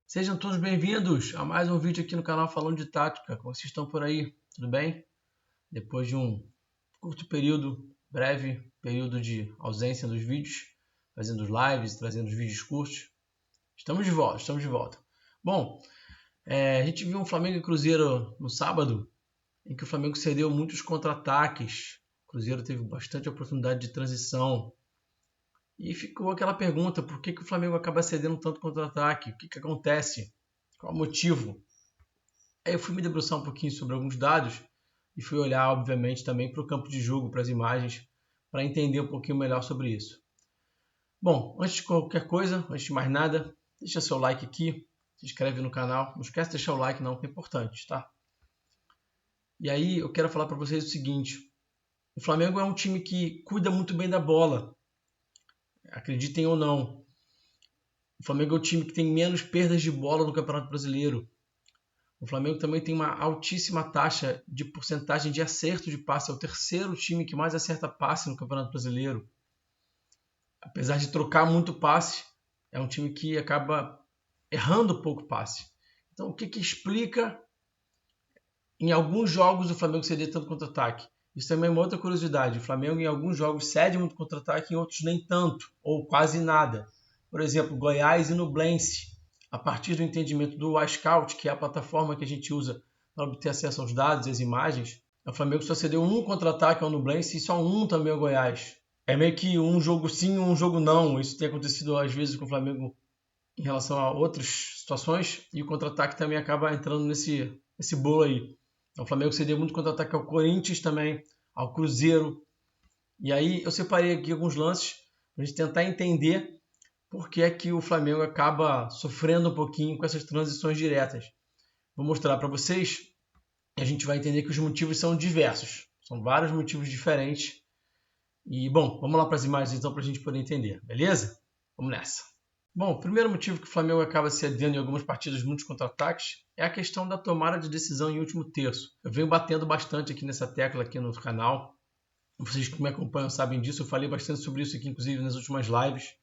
Sejam todos bem-vindos a mais um vídeo aqui no canal Falando de Tática. Como vocês estão por aí? Tudo bem? Depois de um breve período de ausência dos vídeos, fazendo os lives, trazendo os vídeos curtos, estamos de volta. Bom, a gente viu um Flamengo e Cruzeiro no sábado, em que o Flamengo cedeu muitos contra-ataques. O Cruzeiro teve bastante oportunidade de transição. E ficou aquela pergunta, por que o Flamengo acaba cedendo tanto contra-ataque? O que acontece? Qual o motivo? Aí eu fui me debruçar um pouquinho sobre alguns dados e fui olhar, obviamente, também para o campo de jogo, para as imagens, para entender um pouquinho melhor sobre isso. Bom, antes de qualquer coisa, antes de mais nada, deixa seu like aqui, se inscreve no canal. Não esquece de deixar o like não, que é importante, tá? E aí eu quero falar para vocês o seguinte, o Flamengo é um time que cuida muito bem da bola. Acreditem ou não, o Flamengo é o time que tem menos perdas de bola no Campeonato Brasileiro. O Flamengo também tem uma altíssima taxa de porcentagem de acerto de passe. É o terceiro time que mais acerta passe no Campeonato Brasileiro. Apesar de trocar muito passe, é um time que acaba errando pouco passe. Então, o que explica em alguns jogos o Flamengo ceder tanto contra-ataque? Isso também é uma outra curiosidade. O Flamengo em alguns jogos cede muito contra-ataque, em outros nem tanto, ou quase nada. Por exemplo, Goiás e Nublense. A partir do entendimento do iScout, que é a plataforma que a gente usa para obter acesso aos dados e às imagens, o Flamengo só cedeu um contra-ataque ao Nublense e só um também ao Goiás. É meio que um jogo sim, um jogo não. Isso tem acontecido às vezes com o Flamengo em relação a outras situações e o contra-ataque também acaba entrando nesse bolo aí. O Flamengo cedeu muito contra-ataque ao Corinthians também, ao Cruzeiro. E aí eu separei aqui alguns lances para a gente tentar entender por que é que o Flamengo acaba sofrendo um pouquinho com essas transições diretas. Vou mostrar para vocês e a gente vai entender que os motivos são diversos. São vários motivos diferentes. E, bom, vamos lá para as imagens então para a gente poder entender, beleza? Vamos nessa. Bom, o primeiro motivo que o Flamengo acaba cedendo em algumas partidas muitos contra-ataques é a questão da tomada de decisão em último terço. Eu venho batendo bastante aqui nessa tecla aqui no canal. Vocês que me acompanham sabem disso, eu falei bastante sobre isso aqui, inclusive nas últimas lives,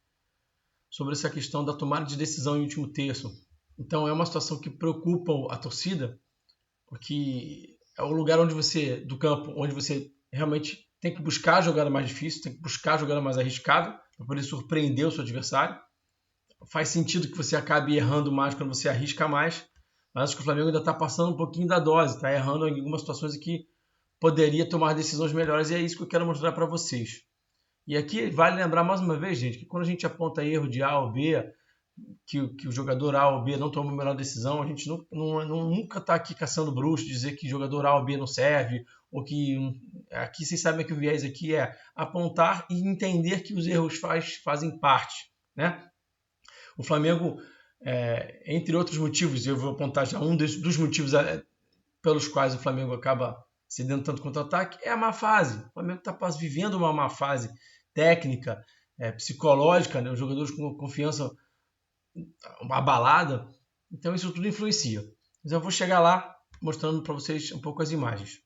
sobre essa questão da tomada de decisão em último terço. Então é uma situação que preocupa a torcida, porque é o lugar do campo, onde você realmente tem que buscar a jogada mais difícil, tem que buscar a jogada mais arriscada, para poder surpreender o seu adversário. Faz sentido que você acabe errando mais quando você arrisca mais, mas acho que o Flamengo ainda está passando um pouquinho da dose, está errando em algumas situações em que poderia tomar decisões melhores, e é isso que eu quero mostrar para vocês. E aqui vale lembrar mais uma vez, gente, que quando a gente aponta erro de A ou B, que o jogador A ou B não toma a melhor decisão, a gente nunca está aqui caçando bruxo, dizer que jogador A ou B não serve, ou que aqui vocês sabem que o viés aqui é apontar e entender que os erros fazem parte, né? O Flamengo, entre outros motivos, eu vou apontar já um dos motivos pelos quais o Flamengo acaba cedendo tanto contra-ataque, é a má fase. O Flamengo está vivendo uma má fase técnica, psicológica, né? Os jogadores com confiança abalada, então isso tudo influencia. Mas eu vou chegar lá mostrando para vocês um pouco as imagens.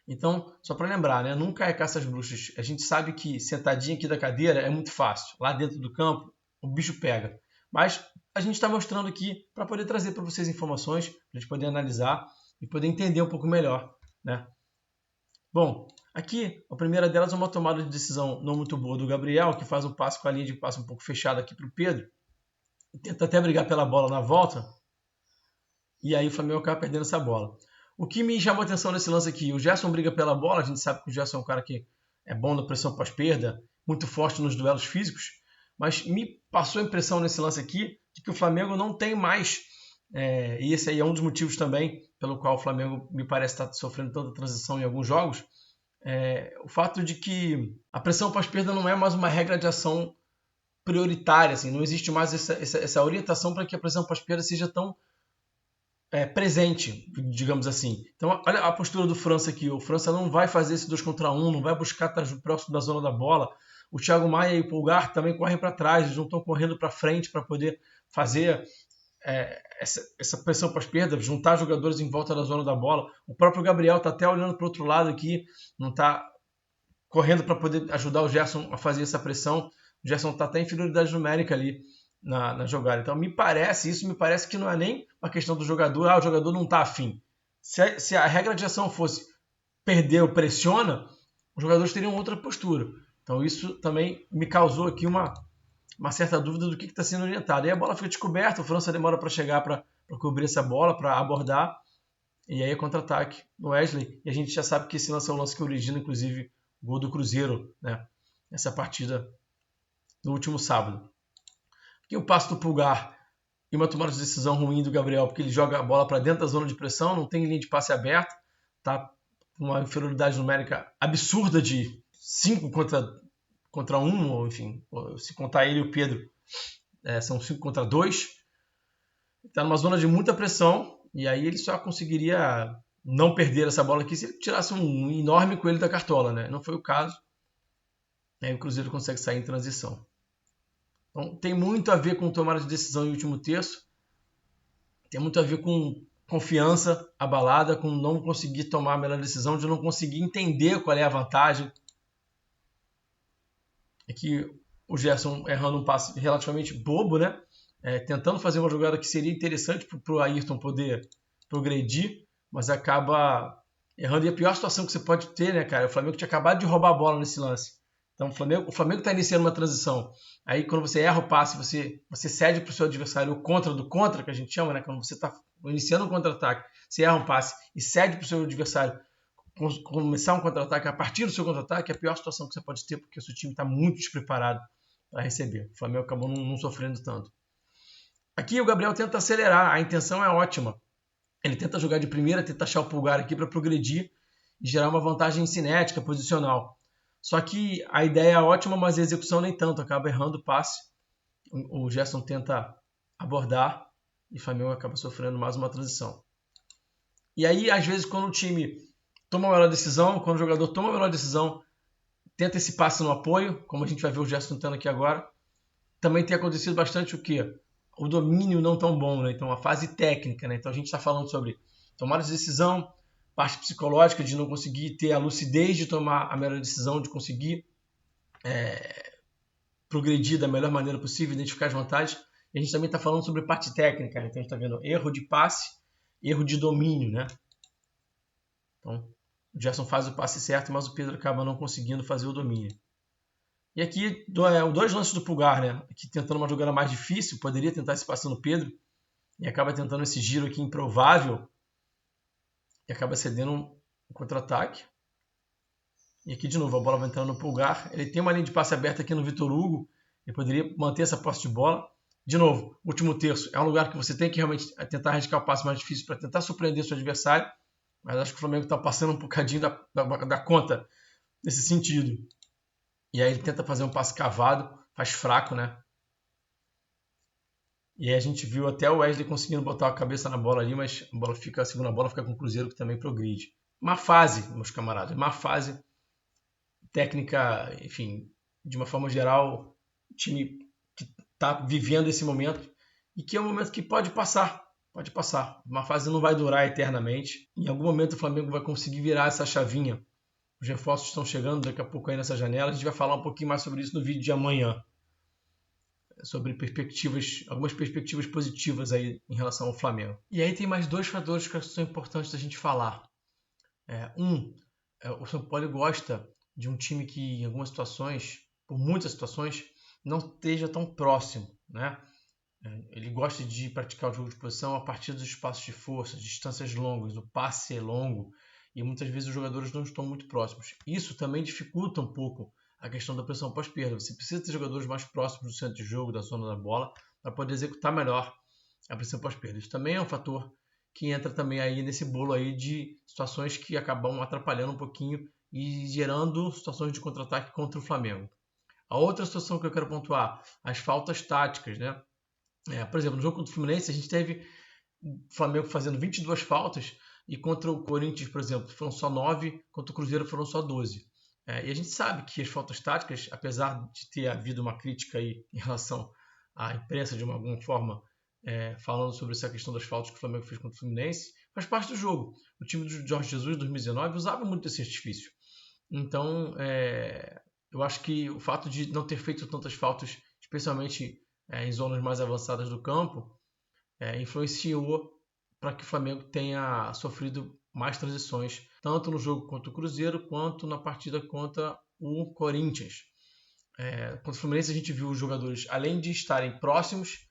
Então, só para lembrar, né? Nunca é caça às bruxas. A gente sabe que sentadinho aqui da cadeira é muito fácil. Lá dentro do campo, o bicho pega. Mas a gente está mostrando aqui para poder trazer para vocês informações, para a gente poder analisar e poder entender um pouco melhor, né? Bom, aqui a primeira delas é uma tomada de decisão não muito boa do Gabriel, que faz um passe com a linha de passe um pouco fechada aqui para o Pedro. Tenta até brigar pela bola na volta. E aí o Flamengo acaba perdendo essa bola. O que me chamou a atenção nesse lance aqui, o Gerson briga pela bola, a gente sabe que o Gerson é um cara que é bom na pressão pós-perda, muito forte nos duelos físicos, mas me passou a impressão nesse lance aqui de que o Flamengo não tem mais, e esse aí é um dos motivos também pelo qual o Flamengo me parece estar sofrendo tanta transição em alguns jogos, o fato de que a pressão pós-perda não é mais uma regra de ação prioritária, assim, não existe mais essa orientação para que a pressão pós-perda seja tão presente, digamos assim. Então, olha a postura do França aqui. O França não vai fazer esse 2 contra 1, não vai buscar estar próximo da zona da bola. O Thiago Maia e o Pulgar também correm para trás, eles não estão correndo para frente para poder fazer essa pressão pós-perda, juntar jogadores em volta da zona da bola. O próprio Gabriel está até olhando para o outro lado aqui, não está correndo para poder ajudar o Gerson a fazer essa pressão. O Gerson está até em inferioridade numérica ali. na jogada. Então isso me parece que não é nem uma questão do jogador, o jogador não está afim. Se a regra de ação fosse perder ou pressiona, os jogadores teriam outra postura. Então isso também me causou aqui uma certa dúvida do que está sendo orientado. E a bola fica descoberta, o França demora para chegar para cobrir essa bola, para abordar, e aí é contra-ataque no Wesley. E a gente já sabe que esse lance é o lance que origina, inclusive, o gol do Cruzeiro, né? Nessa partida no último sábado. Aqui o passo do Pulgar e uma tomada de decisão ruim do Gabriel, porque ele joga a bola para dentro da zona de pressão, não tem linha de passe aberta, tá com uma inferioridade numérica absurda de 5 contra 1, ou enfim, se contar ele e o Pedro, são 5 contra 2. Está numa zona de muita pressão, e aí ele só conseguiria não perder essa bola aqui se ele tirasse um enorme coelho da cartola, né? Não foi o caso. Aí o Cruzeiro consegue sair em transição. Então, tem muito a ver com tomada de decisão em último terço, tem muito a ver com confiança abalada, com não conseguir tomar a melhor decisão, de não conseguir entender qual é a vantagem. Aqui o Gerson errando um passe relativamente bobo, né? Tentando fazer uma jogada que seria interessante para o Ayrton poder progredir, mas acaba errando. E a pior situação que você pode ter, né, cara? O Flamengo tinha acabado de roubar a bola nesse lance. Então o Flamengo está iniciando uma transição. Aí quando você erra o passe, você cede para o seu adversário o contra do contra, que a gente chama, né? Quando você está iniciando um contra-ataque, você erra um passe e cede para o seu adversário começar um contra-ataque a partir do seu contra-ataque, é a pior situação que você pode ter, porque o seu time está muito despreparado para receber. O Flamengo acabou não sofrendo tanto. Aqui o Gabriel tenta acelerar, a intenção é ótima. Ele tenta jogar de primeira, tenta achar o Pulgar aqui para progredir e gerar uma vantagem cinética, posicional. Só que a ideia é ótima, mas a execução nem tanto, acaba errando o passe. O Gerson tenta abordar e o Flamengo acaba sofrendo mais uma transição. E aí, às vezes, quando o time toma a melhor decisão, quando o jogador toma a melhor decisão, tenta esse passe no apoio, como a gente vai ver o Gerson tentando aqui agora, também tem acontecido bastante o quê? O domínio não tão bom, né? Então a fase técnica, né? Então a gente está falando sobre tomada de decisão, parte psicológica de não conseguir ter a lucidez de tomar a melhor decisão, de conseguir progredir da melhor maneira possível, identificar as vantagens. E a gente também está falando sobre parte técnica, né? Então a gente está vendo erro de passe, erro de domínio, né? Então o Gerson faz o passe certo, mas o Pedro acaba não conseguindo fazer o domínio. E aqui, dois lances do Pulgar, né? Aqui tentando uma jogada mais difícil, poderia tentar esse passe no Pedro, e acaba tentando esse giro aqui improvável, e acaba cedendo um contra-ataque. E aqui, de novo, a bola vai entrando no Pulgar. Ele tem uma linha de passe aberta aqui no Vitor Hugo, ele poderia manter essa posse de bola. De novo, último terço, é um lugar que você tem que realmente tentar arriscar o passe mais difícil para tentar surpreender seu adversário, mas acho que o Flamengo está passando um bocadinho da conta nesse sentido. E aí ele tenta fazer um passe cavado, faz fraco, né? E aí a gente viu até o Wesley conseguindo botar a cabeça na bola ali, mas a segunda bola fica com o Cruzeiro, que também progride. Uma fase, meus camaradas, uma fase técnica, enfim, de uma forma geral, o time que está vivendo esse momento e que é um momento que pode passar. Pode passar. Uma fase não vai durar eternamente. Em algum momento o Flamengo vai conseguir virar essa chavinha. Os reforços estão chegando daqui a pouco aí nessa janela. A gente vai falar um pouquinho mais sobre isso no vídeo de amanhã. Sobre algumas perspectivas positivas aí em relação ao Flamengo. E aí tem mais dois fatores que são importantes da gente falar. O São Paulo gosta de um time que em algumas situações, por muitas situações, não esteja tão próximo, né? Ele gosta de praticar o jogo de posição a partir dos espaços de força, distâncias longas, o passe é longo, e muitas vezes os jogadores não estão muito próximos. Isso também dificulta um pouco a questão da pressão pós-perda. Você precisa ter jogadores mais próximos do centro de jogo, da zona da bola, para poder executar melhor a pressão pós-perda. Isso também é um fator que entra também aí nesse bolo aí de situações que acabam atrapalhando um pouquinho e gerando situações de contra-ataque contra o Flamengo. A outra situação que eu quero pontuar, as faltas táticas, né? Por exemplo, no jogo contra o Fluminense, a gente teve o Flamengo fazendo 22 faltas e contra o Corinthians, por exemplo, foram só 9, contra o Cruzeiro foram só 12. E a gente sabe que as faltas táticas, apesar de ter havido uma crítica aí em relação à imprensa de alguma forma, falando sobre essa questão das faltas que o Flamengo fez contra o Fluminense, faz parte do jogo. O time do Jorge Jesus, em 2019, usava muito esse artifício. Então, eu acho que o fato de não ter feito tantas faltas, especialmente em zonas mais avançadas do campo, influenciou para que o Flamengo tenha sofrido mais transições, tanto no jogo contra o Cruzeiro, quanto na partida contra o Corinthians. Contra o Fluminense a gente viu os jogadores, além de estarem próximos,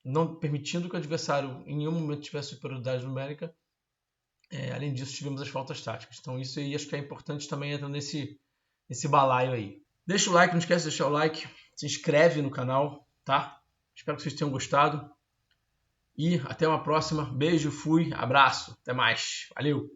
não permitindo que o adversário em nenhum momento tivesse superioridade numérica, além disso tivemos as faltas táticas. Então isso aí acho que é importante também entrar nesse balaio aí. Deixa o like, não esquece de deixar o like, se inscreve no canal, tá? Espero que vocês tenham gostado. E até uma próxima. Beijo, fui, abraço, até mais. Valeu!